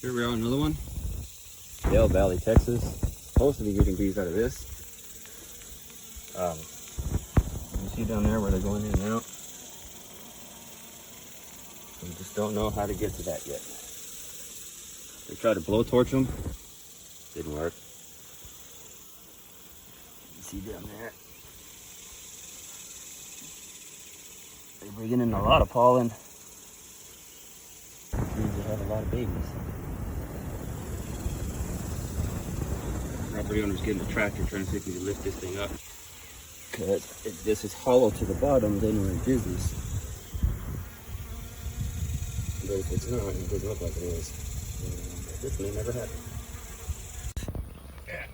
Here we are, another one. Dale Valley, Texas. Supposed to be getting bees out of this. You see down there where they're going in and out? We just don't know how to get to that yet. We tried to blowtorch them. Didn't work. You see down there? They're bringing in a lot of pollen. Which means they have a lot of babies. Property owner's getting a tractor trying to see if we can lift this thing up. Because if this is hollow to the bottom, then we're in business. But if it's not, it doesn't look like it is. This may never happen. Yeah.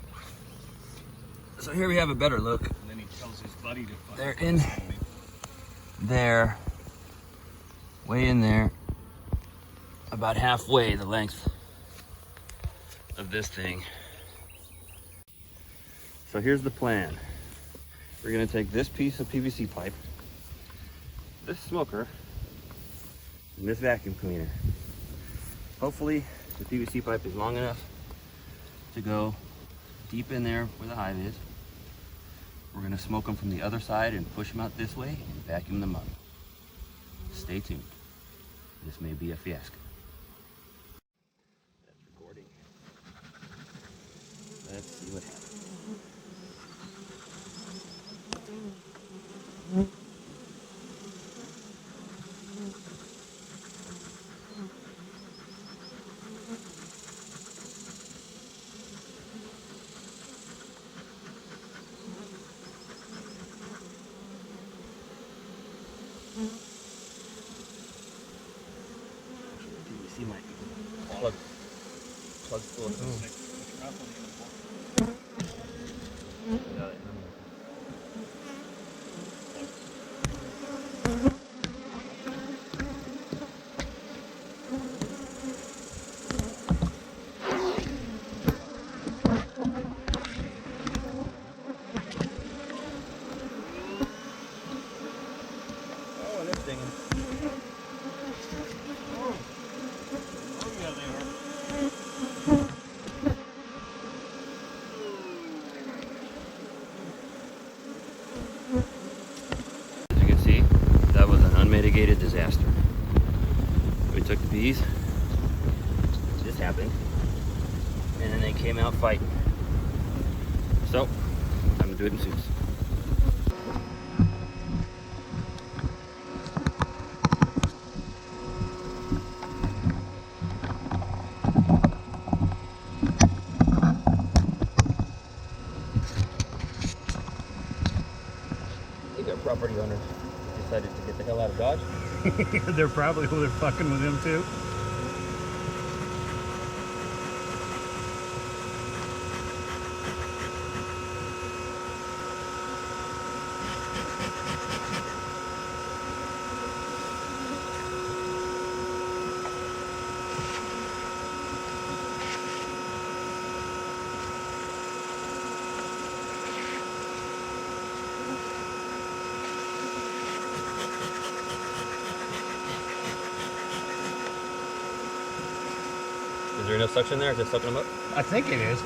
So here we have a better look. And then he tells his buddy to fuck. They're in there, way in there, about halfway the length of this thing. So here's the plan. We're gonna take this piece of PVC pipe, this smoker, and this vacuum cleaner. Hopefully the PVC pipe is long enough to go deep in there where the hive is. We're gonna smoke them from the other side and push them out this way and vacuum them up. Stay tuned. This may be a fiasco. That's recording. Let's see what happens. PVC might plug full of foam. Got it. Oh, and they're stinging. As you can see, that was an unmitigated disaster. We took the bees, this happened, and then they came out fighting. So, time to do it in suits. I think our property owner decided to get the hell out of Dodge. They're fucking with him too. Is there enough suction there? Is it sucking them up? I think it is.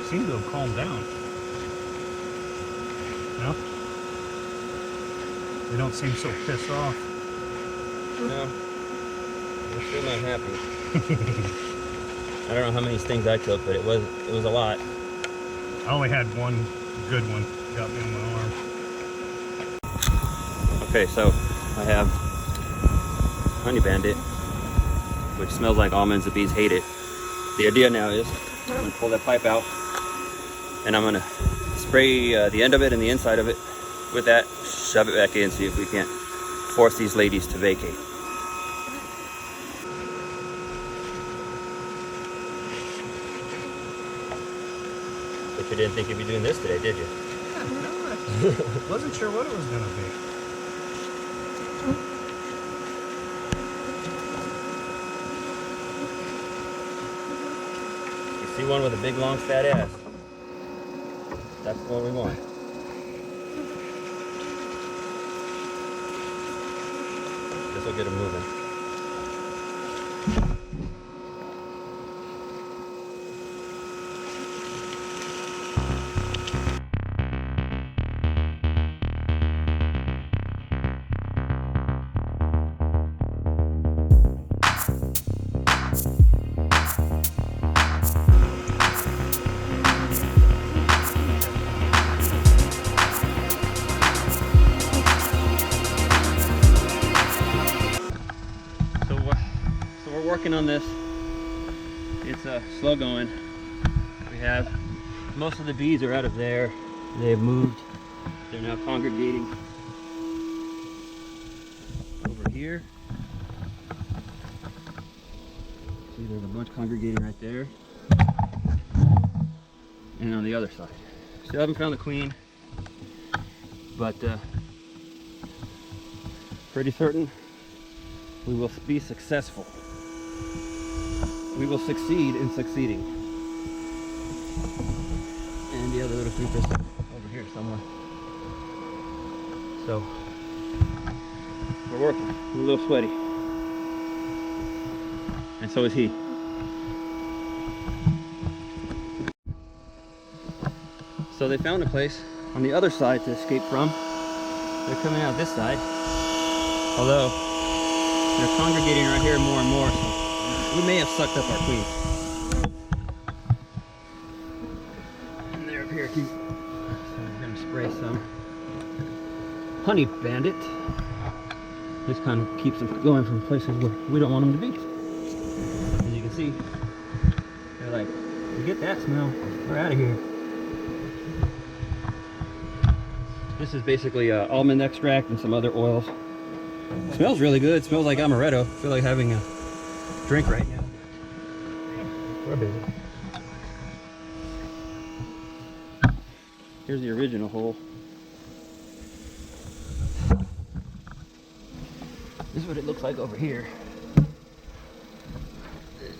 Seems to have calmed down. No? They don't seem so pissed off. No. They're still not happy. I don't know how many stings I took, but it was a lot. I only had one good one. Got me on my arm. Okay, so I have Honey Bandit, which smells like almonds. The bees hate it. The idea now is I'm going to pull that pipe out and I'm going to spray the end of it and the inside of it with that, shove it back in, see if we can't force these ladies to vacate. But you didn't think you'd be doing this today, did you? Wasn't sure what it was gonna be. You see one with a big, long, fat ass. That's what we want. This will get them moving. So we're working on this. It's slow going. We have most of the bees are out of there. They have moved. They're now congregating over here. See, there's a bunch congregating right there, and on the other side. Still haven't found the queen, but pretty certain we will be successful. We will succeed in succeeding. And the other little creepers over here somewhere. So we're working. We're a little sweaty. And so is he. So they found a place on the other side to escape from. They're coming out this side. Although they're congregating right here more and more, so we may have sucked up our queen. And they're up here too. So we're gonna spray some honey bandit. This kind of keeps them going from places where we don't want them to be. As you can see, they're like, you get that smell, we're out of here. This is basically almond extract and some other oils. It smells really good. It smells like amaretto. I feel like having a drink right now. We're busy. Here's the original hole. This is what it looks like over here.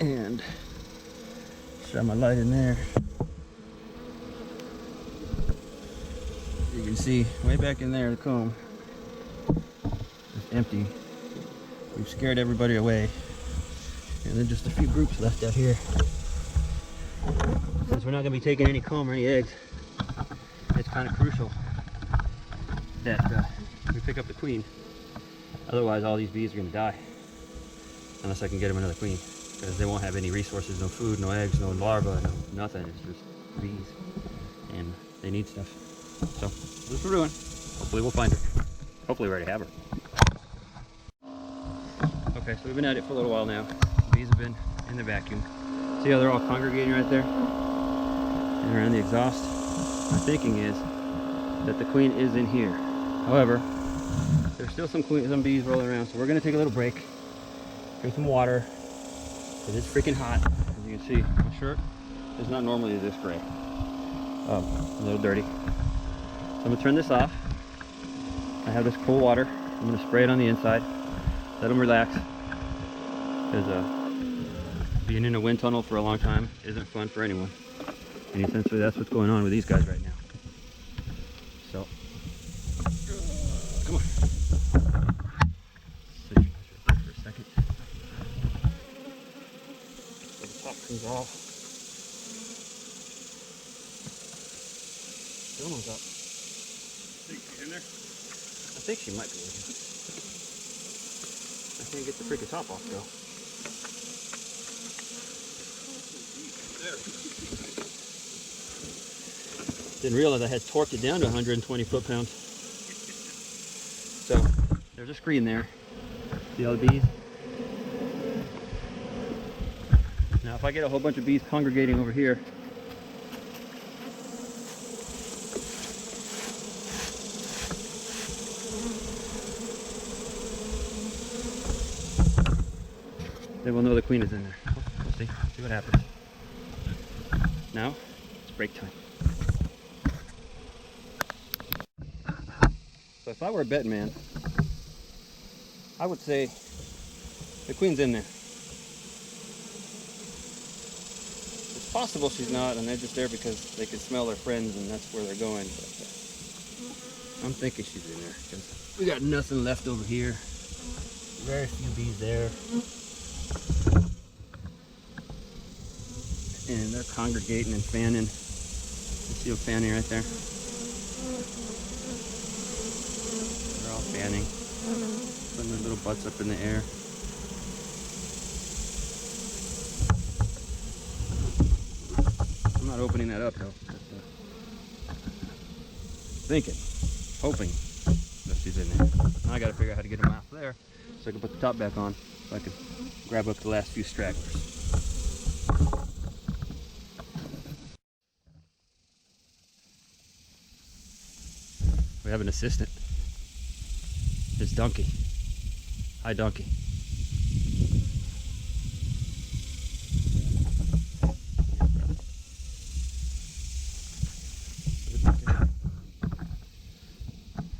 And shine my light in there. You can see way back in there the comb is empty. We've scared everybody away. And then just a few groups left out here. Since we're not going to be taking any comb or any eggs, it's kind of crucial that we pick up the queen. Otherwise, all these bees are going to die. Unless I can get them another queen. Because they won't have any resources, no food, no eggs, no larvae, no nothing. It's just bees. And they need stuff. So, this is what we're doing. Hopefully we'll find her. Hopefully we already have her. Okay, so we've been at it for a little while now. Bees have been in the vacuum. See how they're all congregating right there? And around the exhaust? My thinking is that the queen is in here. However, there's still some bees rolling around, so we're gonna take a little break, drink some water, because it's freaking hot. As you can see, my shirt is not normally this gray. A little dirty. So I'm gonna turn this off. I have this cool water. I'm gonna spray it on the inside, let them relax. Because being in a wind tunnel for a long time isn't fun for anyone. And essentially that's what's going on with these guys right now. So, come on. Sit right there for a second. So the top comes off. Someone's up. Think she's in there? I think she might be in here. I can't get the freaking top off though. There. Didn't realize I had torqued it down to 120 foot-pounds. So, there's a screen there. See all the bees? Now if I get a whole bunch of bees congregating over here, then we'll know the queen is in there. We'll see what happens. Now, it's break time. So if I were a betting man, I would say the queen's in there. It's possible she's not, and they're just there because they can smell their friends and that's where they're going. But I'm thinking she's in there because we got nothing left over here. Very few bees there. And they're congregating and fanning. You see them fanning right there? They're all fanning. Putting their little butts up in the air. I'm not opening that up though. Thinking, hoping that she's in there. Now I gotta figure out how to get them out there so I can put the top back on so I can grab up the last few stragglers. We have an assistant. It's Donkey. Hi, Donkey.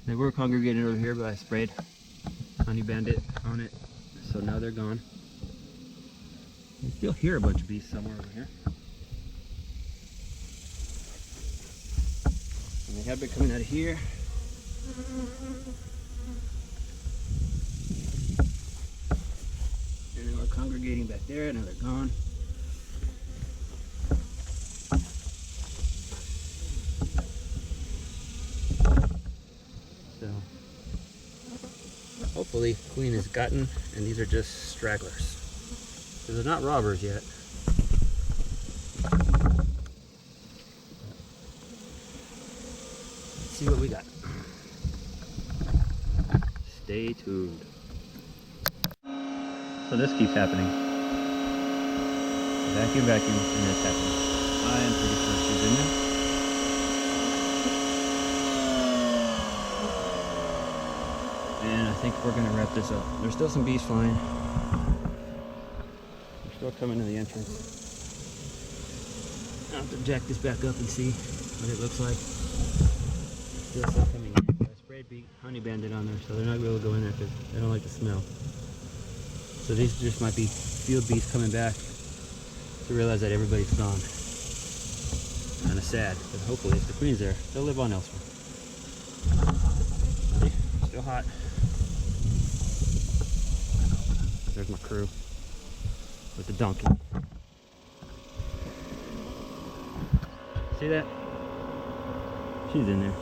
They were congregated over here, but I sprayed Honey Bandit on it, so now they're gone. You still hear a bunch of bees somewhere over here. And they have been coming out of here. And then we're congregating back there, now they're gone. So hopefully queen is gotten, and these are just stragglers. So they're not robbers yet. Let's see what we got. Stay tuned. So this keeps happening. Vacuum, vacuum, and it's happening. I am pretty sure she's in there. And I think we're gonna wrap this up. There's still some bees flying. They're still coming to the entrance. I'll have to jack this back up and see what it looks like. Still some coming in. I sprayed Honey Bandit on there, so they're not able to go in there because they don't like the smell. So these just might be field bees coming back to realize that everybody's gone. Kind of sad, but hopefully if the queen's there, they'll live on elsewhere. Still hot. There's my crew with the donkey. See that? She's in there.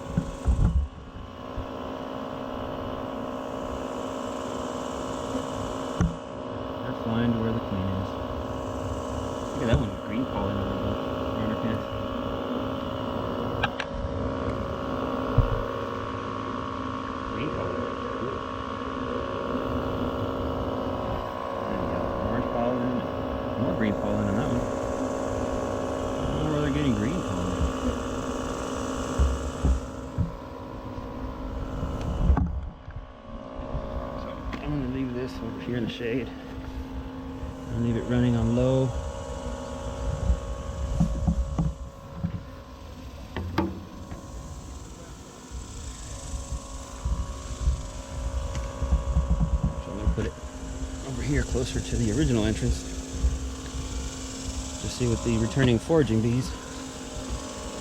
They're flying to where the queen is. Look at that one, green pollen on her pants. Green pollen, cool. Orange pollen, more green pollen on that one. I don't know where they're getting green pollen. So I'm going to leave this over here in the shade. And leave it running on low. Put it over here closer to the original entrance to see what the returning foraging bees,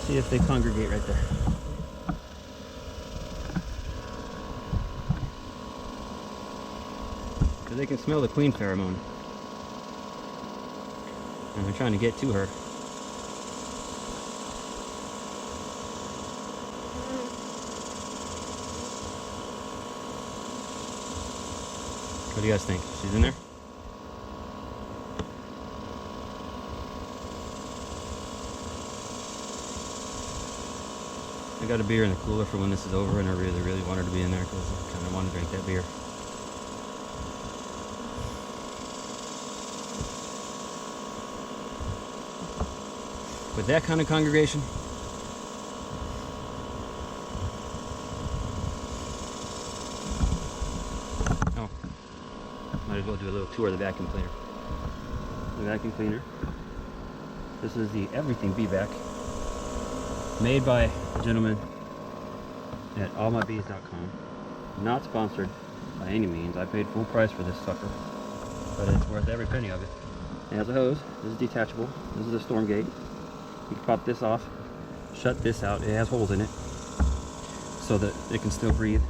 see if they congregate right there. Because they can smell the queen pheromone and they're trying to get to her. What do you guys think? She's in there? I got a beer in the cooler for when this is over, and I really, really want her to be in there because I kind of want to drink that beer. With that kind of congregation, might as well do a little tour of the vacuum cleaner. The vacuum cleaner. This is the Everything Bee Vac, made by a gentleman at allmybees.com. Not sponsored by any means. I paid full price for this sucker, but it's worth every penny of it. It has a hose. This is detachable. This is a storm gate. You can pop this off, shut this out. It has holes in it so that it can still breathe,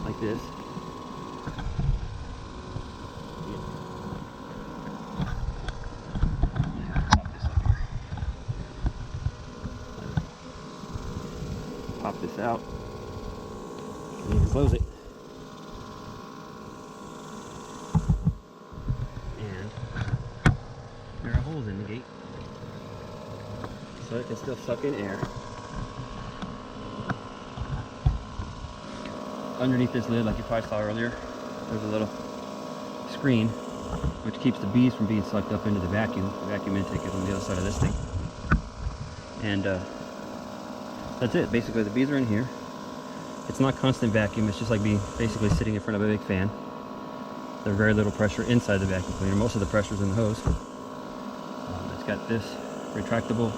like this. Pop this out, and you can close it. And there are holes in the gate, so it can still suck in air. Underneath this lid, like you probably saw earlier, there's a little screen which keeps the bees from being sucked up into the vacuum. The vacuum intake is on the other side of this thing. And that's it. Basically, the bees are in here. It's not constant vacuum. It's just like basically sitting in front of a big fan. There's very little pressure inside the vacuum cleaner. Most of the pressure is in the hose. It's got this retractable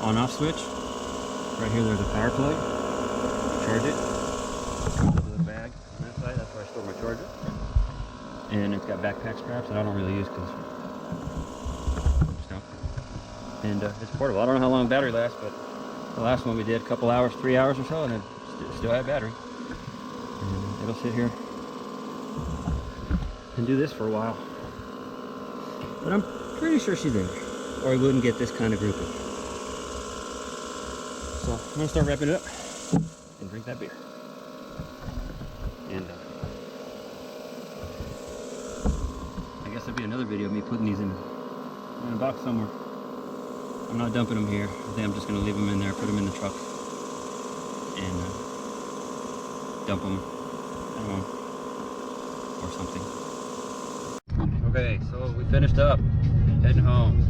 on-off switch. Right here, there's a power plug. Charge it. It comes out of the bag on that side. That's where I store my charger. And it's got backpack straps that I don't really use because I just don't. And it's portable. I don't know how long the battery lasts, but the last one we did a couple hours, 3 hours or so, and it still had battery. And it'll sit here and do this for a while. But I'm pretty sure she's in there, or we wouldn't get this kind of grouping. So I'm gonna start wrapping it up and drink that beer. And I guess there'll be another video of me putting these in a box somewhere. I'm not dumping them here. I think I'm just going to leave them in there, put them in the truck, and dump them at home or something. Okay, so we finished up, heading home.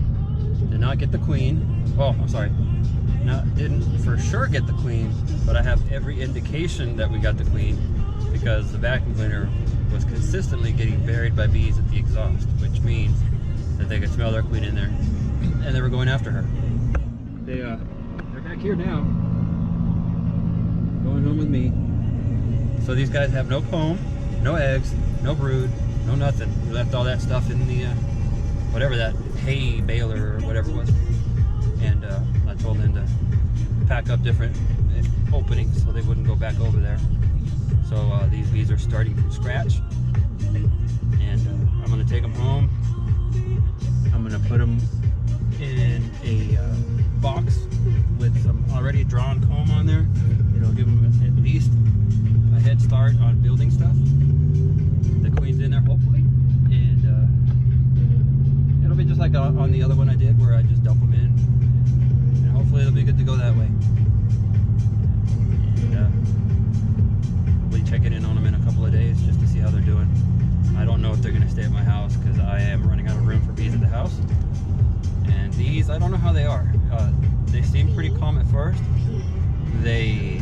Did not get the queen. Oh, I'm sorry. Didn't for sure get the queen, but I have every indication that we got the queen because the vacuum cleaner was consistently getting buried by bees at the exhaust, which means that they could smell their queen in there. And they were going after her. They're back here now, going home with me. So these guys have no comb, no eggs, no brood, no nothing. We left all that stuff in the whatever that hay baler or whatever it was. And I told them to pack up different openings so they wouldn't go back over there. So these bees are starting from scratch, and I'm gonna take them home. I'm gonna put them in a box with some already drawn comb on there. It'll give them at least a head start on building stuff. The queen's in there hopefully, and it'll be just like on the other one I did where I just dump them in, and hopefully it'll be good to go that way. And we'll be checking in on them in a couple of days just to see how they're doing. I don't know if they're going to stay at my house because I am running out of room for bees at the house. And these, I don't know how they are. They seemed pretty calm at first. They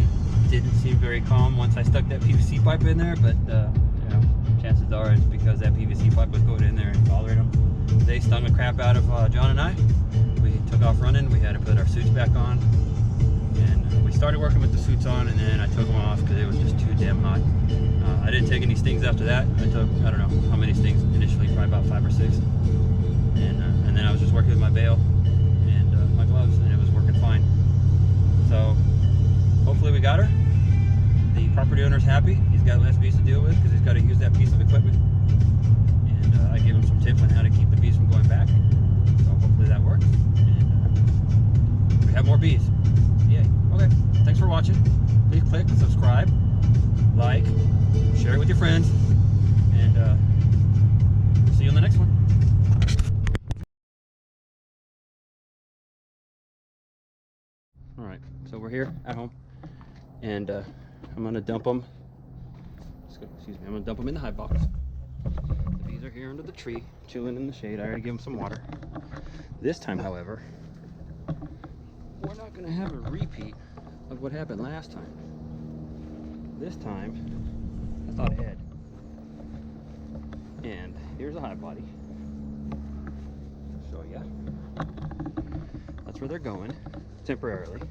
didn't seem very calm once I stuck that PVC pipe in there, but you know, chances are it's because that PVC pipe was going in there and bothering them. They stung the crap out of John and I. We took off running. We had to put our suits back on. And we started working with the suits on, and then I took them off because it was just too damn hot. I didn't take any stings after that. I took, I don't know how many stings initially, probably about 5 or 6. And then I was just working with my bail and my gloves, and it was working fine. So hopefully we got her. The property owner's happy. He's got less bees to deal with because he's got to use that piece of equipment. And I gave him some tips on how to keep the bees from going back. So hopefully that works. And we have more bees. Yay. Okay. Thanks for watching. Please click subscribe, like, share it with your friends, and see you in the next one. All right, so we're here at home, and I'm gonna dump them. Excuse me, I'm gonna dump them in the hive box. The bees are here under the tree, chilling in the shade. I already gave them some water. This time, however, we're not gonna have a repeat of what happened last time. This time, I thought ahead. And here's a hive body. Show ya. That's where they're going, temporarily.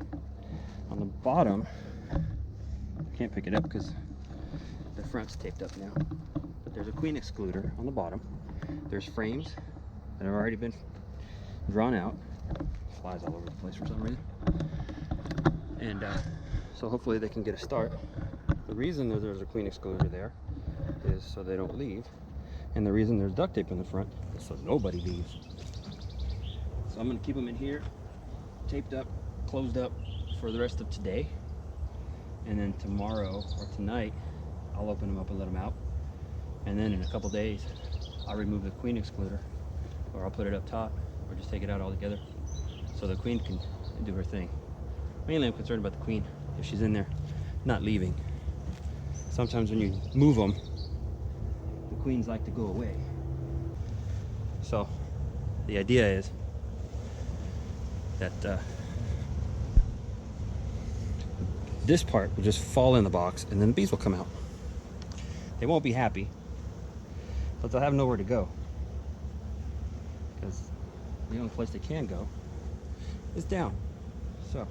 On the bottom, I can't pick it up because the front's taped up now. But there's a queen excluder on the bottom. There's frames that have already been drawn out. Flies all over the place for some reason. And so hopefully they can get a start. The reason that there's a queen excluder there is so they don't leave. And the reason there's duct tape in the front is so nobody leaves. So I'm gonna keep them in here, taped up, closed up for the rest of today. And then tomorrow or tonight, I'll open them up and let them out. And then in a couple days, I'll remove the queen excluder, or I'll put it up top, or just take it out altogether so the queen can do her thing. Mainly I'm concerned about the queen, if she's in there, not leaving. Sometimes when you move them, the queens like to go away. So the idea is that this part will just fall in the box and then the bees will come out. They won't be happy, but they'll have nowhere to go, because the only place they can go is down. So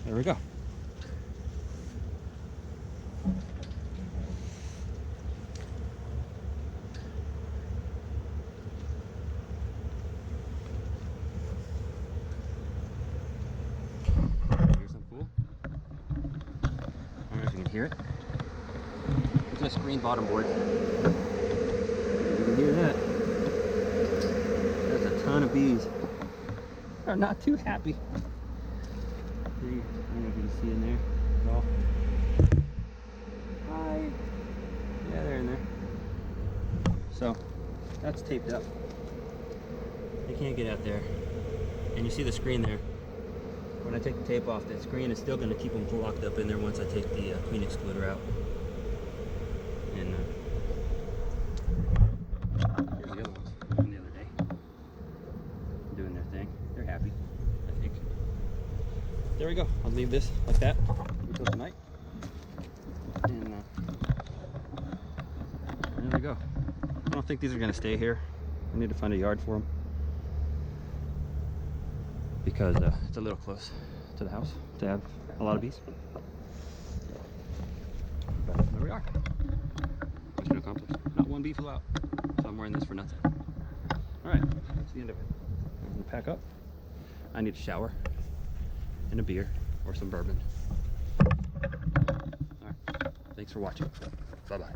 there we go. Here's some pool. I don't know if you can hear it. It's a screen bottom board. You can hear that. There's a ton of bees. They're not too happy. I don't know if you can see in there at all. Hi. Yeah, they're in there. So that's taped up. They can't get out there. And you see the screen there. When I take the tape off, that screen is still going to keep them locked up in there once I take the queen excluder out. And here's the other ones from the other day. Doing their thing. They're happy, I think. There we go. I'll leave this like that until tonight. And there we go. I don't think these are going to stay here. I need to find a yard for them, because it's a little close to the house to have a lot of bees. But there we are. Mission accomplished. Not one bee flew out, so I'm wearing this for nothing. All right, that's the end of it. I'm gonna pack up. I need a shower and a beer or some bourbon. All right, thanks for watching. Bye-bye.